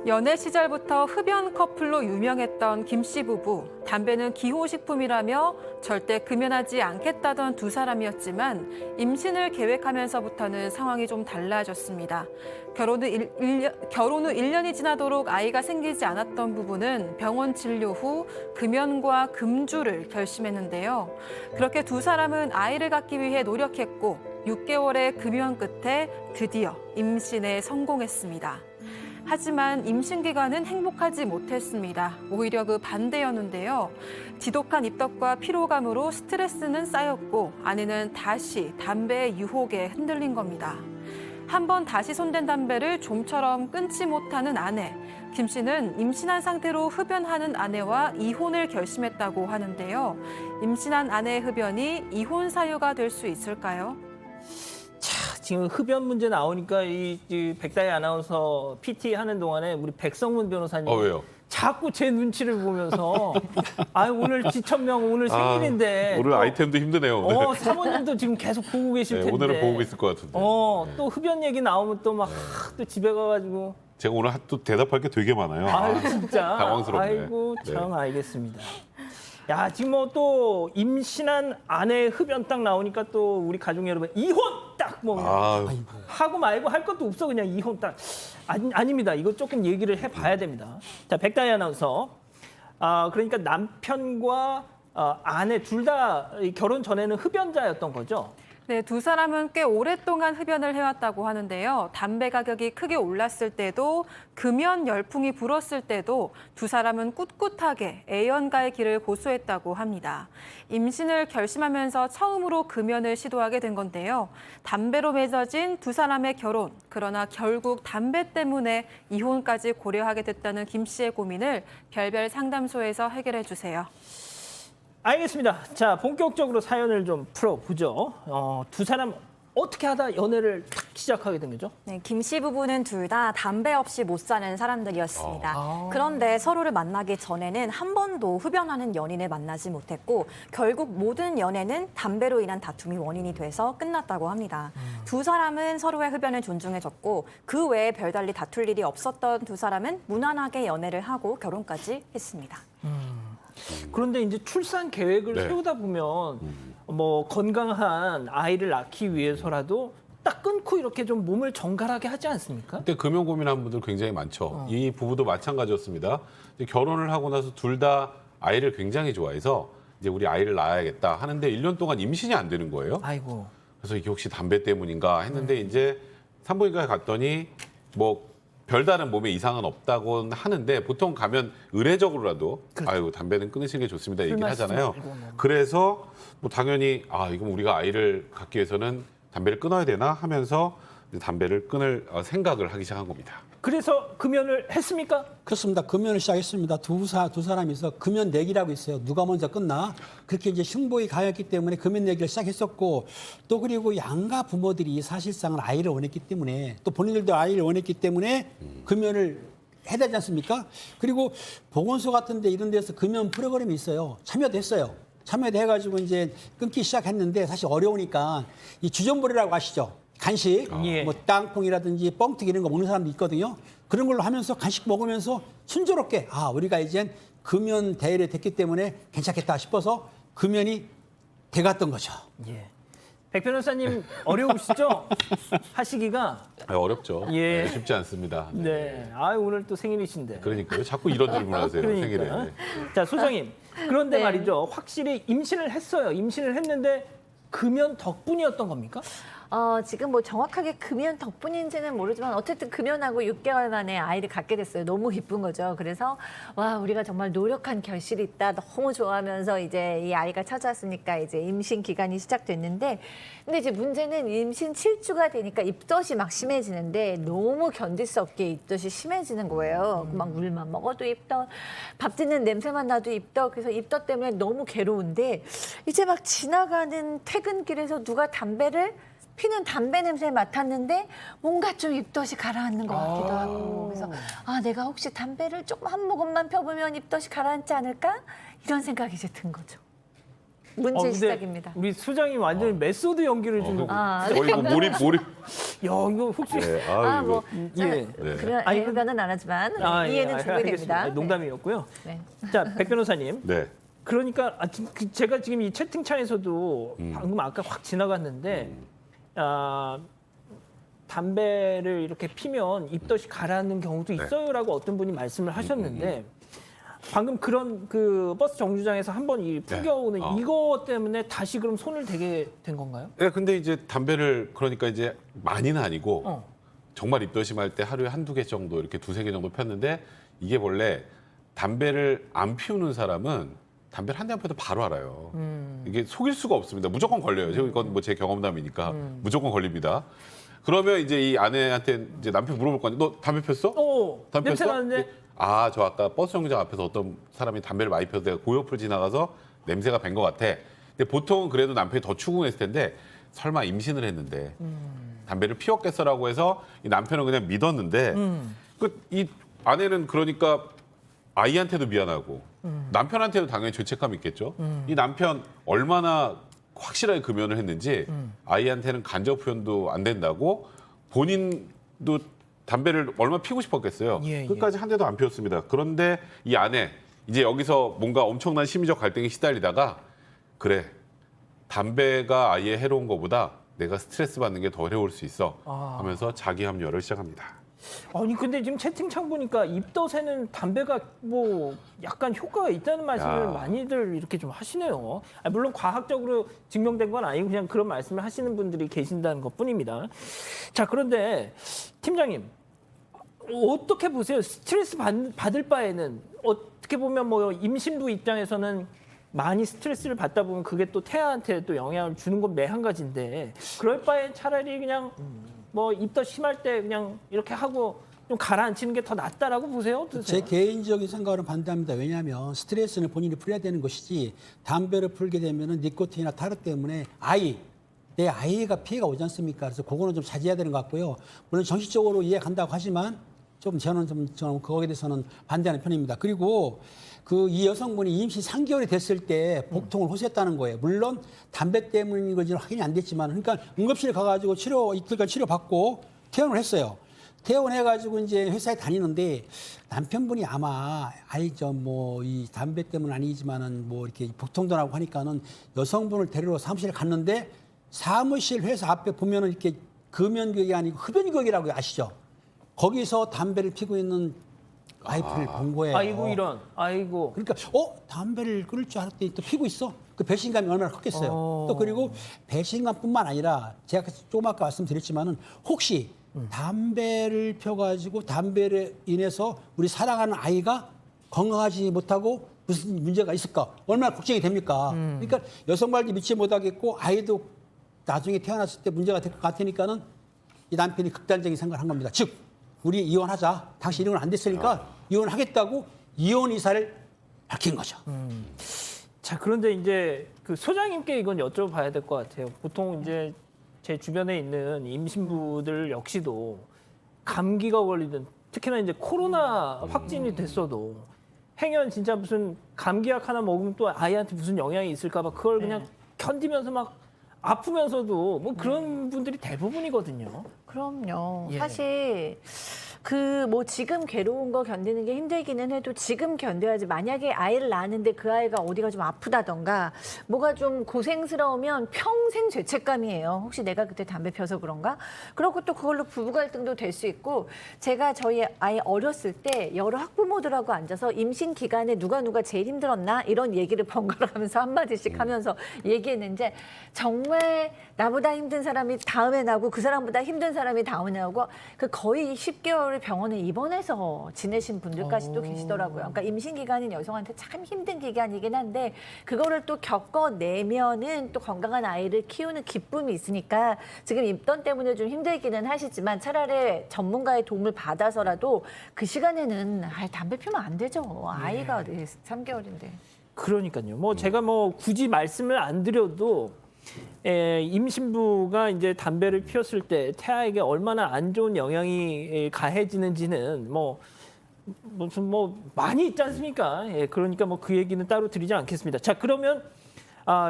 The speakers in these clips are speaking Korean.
연애 시절부터 흡연 커플로 유명했던 김 씨 부부. 담배는 기호식품이라며 절대 금연하지 않겠다던 두 사람이었지만 임신을 계획하면서부터는 상황이 좀 달라졌습니다. 결혼 후 1년이 지나도록 아이가 생기지 않았던 부부는 병원 진료 후 금연과 금주를 결심했는데요. 그렇게 두 사람은 아이를 갖기 위해 노력했고 6개월의 금연 끝에 드디어 임신에 성공했습니다. 하지만 임신 기간은 행복하지 못했습니다. 오히려 그 반대였는데요. 지독한 입덧과 피로감으로 스트레스는 쌓였고 아내는 다시 담배의 유혹에 흔들린 겁니다. 한 번 다시 손댄 담배를 좀처럼 끊지 못하는 아내. 김 씨는 임신한 상태로 흡연하는 아내와 이혼을 결심했다고 하는데요. 임신한 아내의 흡연이 이혼 사유가 될 수 있을까요? 지금 흡연 문제 나오니까 이 백다희 아나운서 PT 하는 동안에 우리 백성문 변호사님 왜요? 자꾸 제 눈치를 보면서 오늘 지천명 오늘 생일인데 오늘 또, 아이템도 힘드네요. 오늘. 사모님도 지금 계속 보고 계실 텐데 오늘은 보고 있을 것 같은데. 또 흡연 얘기 나오면 또 막 또 집에 가가지고 제가 오늘 또 대답할 게 되게 많아요. 진짜 당황스럽네. 아이고 참 네. 알겠습니다. 야 지금 뭐 또 임신한 아내의 흡연 딱 나오니까 또 우리 가족 여러분 이혼 딱 뭐 하고 말고 할 것도 없어 그냥 이혼 딱 아닙니다. 이거 조금 얘기를 해봐야 됩니다. 자 백다희 아나운서 그러니까 남편과 아내 둘 다 결혼 전에는 흡연자였던 거죠? 네, 두 사람은 꽤 오랫동안 흡연을 해왔다고 하는데요. 담배 가격이 크게 올랐을 때도 금연 열풍이 불었을 때도 두 사람은 꿋꿋하게 애연가의 길을 고수했다고 합니다. 임신을 결심하면서 처음으로 금연을 시도하게 된 건데요. 담배로 맺어진 두 사람의 결혼. 그러나 결국 담배 때문에 이혼까지 고려하게 됐다는 김 씨의 고민을 별별 상담소에서 해결해 주세요. 알겠습니다. 자, 본격적으로 사연을 좀 풀어보죠. 두 사람 어떻게 하다 연애를 탁 시작하게 된 거죠? 네, 김 씨 부부는 둘 다 담배 없이 못 사는 사람들이었습니다. 그런데 서로를 만나기 전에는 한 번도 흡연하는 연인을 만나지 못했고 결국 모든 연애는 담배로 인한 다툼이 원인이 돼서 끝났다고 합니다. 두 사람은 서로의 흡연을 존중해줬고 그 외에 별달리 다툴 일이 없었던 두 사람은 무난하게 연애를 하고 결혼까지 했습니다. 그런데 이제 출산 계획을 네. 세우다 보면 뭐 건강한 아이를 낳기 위해서라도 딱 끊고 이렇게 좀 몸을 정갈하게 하지 않습니까? 그때 금연 고민하는 분들 굉장히 많죠. 이 부부도 마찬가지였습니다. 이제 결혼을 하고 나서 둘 다 아이를 굉장히 좋아해서 이제 우리 아이를 낳아야겠다 하는데 1년 동안 임신이 안 되는 거예요. 아이고. 그래서 이게 혹시 담배 때문인가 했는데 이제 산부인과에 갔더니 뭐 별다른 몸에 이상은 없다고 하는데 보통 가면 의례적으로라도 아유 담배는 끊으시는 게 좋습니다 술 얘기를 마시지 하잖아요. 말고 뭐. 그래서 뭐 당연히 이건 우리가 아이를 갖기 위해서는 담배를 끊어야 되나 하면서 이제 담배를 끊을 생각을 하기 시작한 겁니다. 그래서 금연을 했습니까? 그렇습니다. 금연을 시작했습니다. 두 사람이서 금연 내기라고 있어요. 누가 먼저 끝나? 그렇게 이제 승부가 가였기 때문에 금연 내기를 시작했었고 또 그리고 양가 부모들이 사실상은 아이를 원했기 때문에 또 본인들도 아이를 원했기 때문에 금연을 해야 되지 않습니까? 그리고 보건소 같은 데 이런 데서 금연 프로그램이 있어요. 참여됐어요. 참여도 해가지고 이제 끊기 시작했는데 사실 어려우니까 이 주전부리라고 아시죠? 간식, 예. 뭐 땅콩이라든지 뻥튀기 이런 거 먹는 사람도 있거든요. 그런 걸로 하면서 간식 먹으면서 순조롭게 우리가 이젠 금연 대회를 됐기 때문에 괜찮겠다 싶어서 금연이 돼갔던 거죠. 예. 백 변호사님 어려우시죠? 하시기가 어렵죠. 예. 네, 쉽지 않습니다. 네. 오늘 또 생일이신데. 그러니까요. 자꾸 이런 질문하세요. 그러니까. 생일에. 네. 자, 소장님. 그런데 네. 말이죠. 확실히 임신을 했어요. 임신을 했는데 금연 덕분이었던 겁니까? 지금 뭐 정확하게 금연 덕분인지는 모르지만 어쨌든 금연하고 6개월 만에 아이를 갖게 됐어요. 너무 기쁜 거죠. 그래서 와 우리가 정말 노력한 결실이 있다. 너무 좋아하면서 이제 이 아이가 찾아왔으니까 이제 임신 기간이 시작됐는데 근데 이제 문제는 임신 7주가 되니까 입덧이 막 심해지는데 너무 견딜 수 없게 입덧이 심해지는 거예요. 막 물만 먹어도 입덧, 밥 짓는 냄새만 나도 입덧. 그래서 입덧 때문에 너무 괴로운데 이제 막 지나가는 퇴근길에서 누가 피는 담배 냄새 맡았는데 뭔가 좀 입덧이 가라앉는 것 같기도 하고 그래서 내가 혹시 담배를 조금 한 모금만 펴보면 입덧이 가라앉지 않을까? 이런 생각이 이제 든 거죠. 문제 근데 시작입니다. 우리 수장님 완전히 메소드 연기를 좀. 거의 뭐 몰입. 야, 이거 혹시. 네, 아유, 아, 이거. 뭐 예. 네. 그런 아니, 흡연은 안 하지만 예, 이해는 충분히 알겠습니다. 됩니다. 농담이었고요. 네. 자, 백 변호사님. 네. 그러니까 제가 지금 이 채팅창에서도 방금 아까 확 지나갔는데 담배를 이렇게 피면 입덧이 가라앉는 경우도 있어요라고 어떤 분이 말씀을 하셨는데 방금 그런 그 버스 정류장에서 한번 이 풍겨오는 네. 이거 때문에 다시 그럼 손을 대게 된 건가요? 네, 근데 이제 담배를 그러니까 이제 많이는 아니고 어. 정말 입덧 심할 때 하루에 한두 개 정도 이렇게 두세 개 정도 폈는데 이게 원래 담배를 안 피우는 사람은 담배를 한 대 안 펴도 바로 알아요. 이게 속일 수가 없습니다. 무조건 걸려요. 이건 뭐 제 경험담이니까 무조건 걸립니다. 그러면 이제 이 아내한테 이제 남편 물어볼 거 아니에요. 너 담배 폈어? 담배 냄새 폈어? 나는데? 아, 저 아까 버스 정류장 앞에서 어떤 사람이 담배를 많이 펴서 내가 그 옆을 지나가서 냄새가 밴 것 같아. 근데 보통은 그래도 남편이 더 추궁했을 텐데 설마 임신을 했는데 담배를 피웠겠어라고 해서 이 남편은 그냥 믿었는데 이 아내는 그러니까 아이한테도 미안하고 남편한테도 당연히 죄책감이 있겠죠. 이 남편 얼마나 확실하게 금연을 했는지 아이한테는 간접 표현도 안 된다고 본인도 담배를 얼마나 피우고 싶었겠어요. 예. 끝까지 한 대도 안 피웠습니다. 그런데 이 아내 이제 여기서 뭔가 엄청난 심리적 갈등에 시달리다가 그래 담배가 아이에 해로운 것보다 내가 스트레스 받는 게 더 어려울 수 있어 하면서 자기 합리화를 시작합니다. 아니 근데 지금 채팅창 보니까 입덧에는 담배가 뭐 약간 효과가 있다는 말씀을 야. 많이들 이렇게 좀 하시네요. 물론 과학적으로 증명된 건 아니고 그냥 그런 말씀을 하시는 분들이 계신다는 것뿐입니다. 자, 그런데 팀장님 어떻게 보세요? 스트레스 받을 바에는 어떻게 보면 뭐 임신부 입장에서는 많이 스트레스를 받다 보면 그게 또 태아한테 또 영향을 주는 건 매한가지인데 그럴 바에 차라리 그냥 뭐 입덧 심할 때 그냥 이렇게 하고 좀 가라앉히는 게 더 낫다라고 보세요? 어떠세요? 제 개인적인 생각으로 반대합니다. 왜냐하면 스트레스는 본인이 풀어야 되는 것이지 담배를 풀게 되면 니코틴이나 타르 때문에 내 아이가 피해가 오지 않습니까? 그래서 그거는 좀 자제해야 되는 것 같고요. 물론 정신적으로 이해간다고 하지만 저는 거기에 대해서는 반대하는 편입니다. 그리고 이 여성분이 임신 3개월이 됐을 때 복통을 호소했다는 거예요. 물론 담배 때문인 건지는 확인이 안 됐지만, 그러니까 응급실에 가가지고 이틀간 치료받고 퇴원을 했어요. 퇴원해가지고 이제 회사에 다니는데 남편분이 아마 이 담배 때문은 아니지만은 뭐 이렇게 복통도 나고 하니까는 여성분을 데리러 사무실에 갔는데 사무실 회사 앞에 보면은 이렇게 금연구역이 아니고 흡연구역이라고 아시죠? 거기서 담배를 피고 있는 와이프를 본 거예요. 아이고 이런. 아이고. 그러니까 담배를 끊을 줄 알았더니 또 피고 있어. 그 배신감이 얼마나 컸겠어요. 또 그리고 배신감뿐만 아니라 제가 조금 아까 말씀드렸지만은 혹시 담배를 펴가지고 담배를 인해서 우리 사랑하는 아이가 건강하지 못하고 무슨 문제가 있을까? 얼마나 걱정이 됩니까? 그러니까 여성발도 믿지 못하겠고 아이도 나중에 태어났을 때 문제가 될 것 같으니까는 이 남편이 극단적인 생각을 한 겁니다. 즉 우리 이혼하자. 당신 이혼 안 됐으니까 이혼하겠다고 이혼 의사를 밝힌 거죠. 자, 그런데 이제 그 소장님께 이건 여쭤봐야 될 것 같아요. 보통 이제 제 주변에 있는 임신부들 역시도 감기가 걸리든 특히나 이제 코로나 확진이 됐어도 행여는 진짜 무슨 감기약 하나 먹으면 또 아이한테 무슨 영향이 있을까 봐 그걸 그냥 견디면서 막 아프면서도 뭐 그런 분들이 대부분이거든요. 그럼요. 예. 사실 지금 괴로운 거 견디는 게 힘들기는 해도 지금 견뎌야지. 만약에 아이를 낳았는데 그 아이가 어디가 좀 아프다던가 뭐가 좀 고생스러우면 평생 죄책감이에요. 혹시 내가 그때 담배 펴서 그런가? 그렇고 또 그걸로 부부 갈등도 될 수 있고, 제가 저희 아이 어렸을 때 여러 학부모들하고 앉아서 임신 기간에 누가 제일 힘들었나 이런 얘기를 번갈아 가면서 한마디씩 하면서 얘기했는데 정말 나보다 힘든 사람이 다음에 나고 그 사람보다 힘든 사람이 다음에 나고 그 거의 10개월을 병원에 입원해서 지내신 분들까지도 계시더라고요. 그러니까 임신 기간인 여성한테 참 힘든 기간이긴 한데 그거를 또 겪어내면은 또 건강한 아이를 키우는 기쁨이 있으니까 지금 입덧 때문에 좀 힘들기는 하시지만 차라리 전문가의 도움을 받아서라도 그 시간에는 담배 피우면 안 되죠. 아이가 3개월인데. 그러니까요. 뭐 제가 뭐 굳이 말씀을 안 드려도 임신부가 이제 담배를 피웠을 때 태아에게 얼마나 안 좋은 영향이 가해지는지는 무슨 많이 있지 않습니까? 그러니까 뭐 그 얘기는 따로 드리지 않겠습니다. 자, 그러면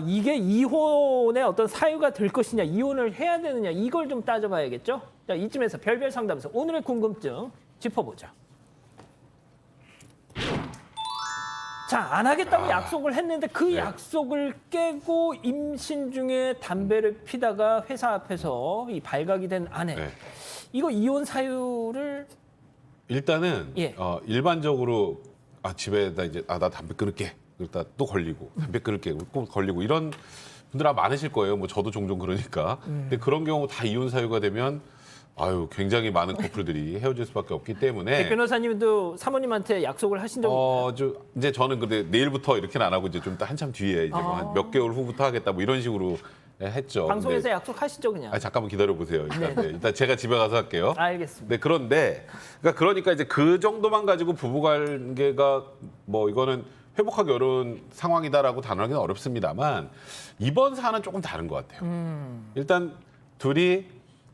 이게 이혼의 어떤 사유가 될 것이냐, 이혼을 해야 되느냐, 이걸 좀 따져봐야겠죠. 자, 이쯤에서 별별 상담소 오늘의 궁금증 짚어보죠. 자, 안 하겠다고 약속을 했는데 그 약속을 깨고 임신 중에 담배를 피다가 회사 앞에서 이 발각이 된 아내. 네. 이거 이혼 사유를 일단은 예. 일반적으로 집에다 이제 나 담배 끊을게. 그러다 또 걸리고 담배 끊을게. 또 걸리고 이런 분들 아마 많으실 거예요. 뭐 저도 종종 그러니까. 근데 그런 경우 다 이혼 사유가 되면 굉장히 많은 커플들이 헤어질 수밖에 없기 때문에. 백 변호사님도 사모님한테 약속을 하신 적이 이제 저는 근데 내일부터 이렇게는 안 하고 이제 좀 한참 뒤에 이제 뭐 한 몇 개월 후부터 하겠다 뭐 이런 식으로 했죠. 방송에서 근데, 약속하시죠 그냥. 잠깐만 기다려 보세요. 일단 제가 집에 가서 할게요. 알겠습니다. 네, 그러니까 이제 그 정도만 가지고 부부관계가 뭐 이거는 회복하기 어려운 상황이다라고 단언하기는 어렵습니다만 이번 사안은 조금 다른 것 같아요. 일단 둘이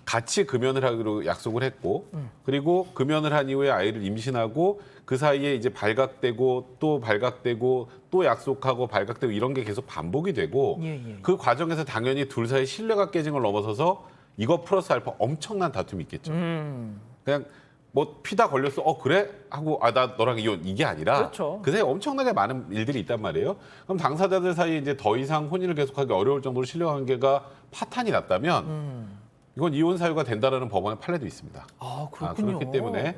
같이 금연을 하기로 약속을 했고 그리고 금연을 한 이후에 아이를 임신하고 그 사이에 이제 발각되고 또 약속하고 발각되고 이런 게 계속 반복이 되고 그 과정에서 당연히 둘 사이 신뢰가 깨진 걸 넘어서서 이거 플러스 알파 엄청난 다툼이 있겠죠. 그냥 뭐 피다 걸렸어. 그래? 하고 나 너랑 이혼 이게 아니라 그렇죠. 그 사이에 엄청나게 많은 일들이 있단 말이에요. 그럼 당사자들 사이에 이제 더 이상 혼인을 계속하기 어려울 정도로 신뢰관계가 파탄이 났다면 이건 이혼 사유가 된다라는 법원의 판례도 있습니다. 그렇군요. 그렇기 때문에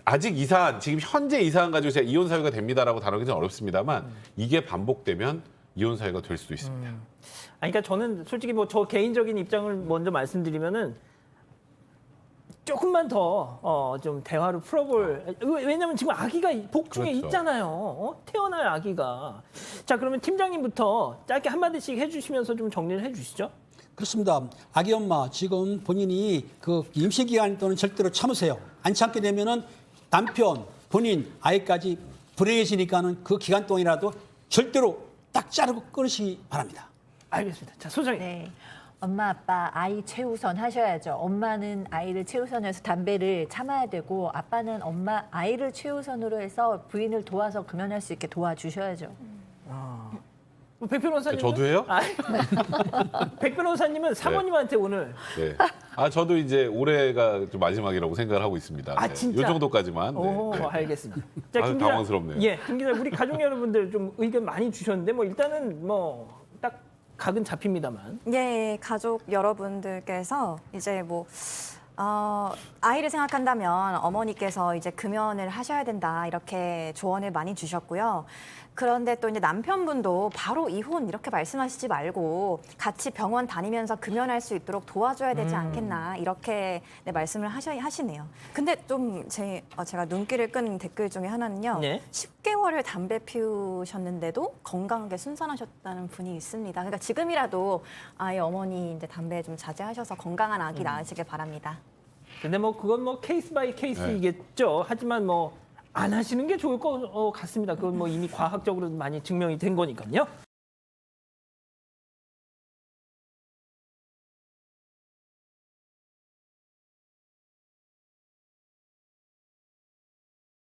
아직 이 사안, 지금 현재 이 사안 가지고 제가 이혼 사유가 됩니다라고 다루기는 어렵습니다만 이게 반복되면 이혼 사유가 될 수도 있습니다. 그러니까 저는 솔직히 뭐 저 개인적인 입장을 먼저 말씀드리면은 조금만 더 좀 대화로 풀어볼. 왜냐하면 지금 아기가 복중에 그렇죠. 있잖아요. 태어날 아기가. 자, 그러면 팀장님부터 짧게 한 마디씩 해주시면서 좀 정리를 해주시죠. 그렇습니다. 아기 엄마 지금 본인이 그 임신 기간 또는 절대로 참으세요. 안 참게 되면은 남편, 본인, 아이까지 불행해지니까는 그 기간 동안이라도 절대로 딱 자르고 끊으시기 바랍니다. 알겠습니다. 자, 소장님. 네. 엄마 아빠 아이 최우선 하셔야죠. 엄마는 아이를 최우선해서 담배를 참아야 되고 아빠는 엄마 아이를 최우선으로 해서 부인을 도와서 금연할 수 있게 도와주셔야죠. 백 변호사님. 저도 해요? 백 변호사님은 사모님한테 오늘 네. 저도 이제 올해가 좀 마지막이라고 생각을 하고 있습니다. 네. 진짜? 이 정도까지만. 네. 알겠습니다. 자, 김 기자. 당황스럽네요. 예, 김 기자, 우리 가족 여러분들 좀 의견 많이 주셨는데 뭐 일단은 뭐 딱 각은 잡힙니다만. 예, 가족 여러분들께서 이제 뭐 아이를 생각한다면 어머니께서 이제 금연을 하셔야 된다 이렇게 조언을 많이 주셨고요. 그런데 또 이제 남편분도 바로 이혼 이렇게 말씀하시지 말고 같이 병원 다니면서 금연할 수 있도록 도와줘야 되지 않겠나 이렇게 말씀을 하시네요. 근데 좀 제가 눈길을 끈 댓글 중에 하나는요. 네. 10개월을 담배 피우셨는데도 건강하게 순산하셨다는 분이 있습니다. 그러니까 지금이라도 아이 어머니 이제 담배 좀 자제하셔서 건강한 아기 낳으시길 바랍니다. 근데 뭐 그건 뭐 케이스 바이 케이스이겠죠. 하지만 뭐 안 하시는 게 좋을 것 같습니다. 그건 뭐 이미 과학적으로 많이 증명이 된 거니까요.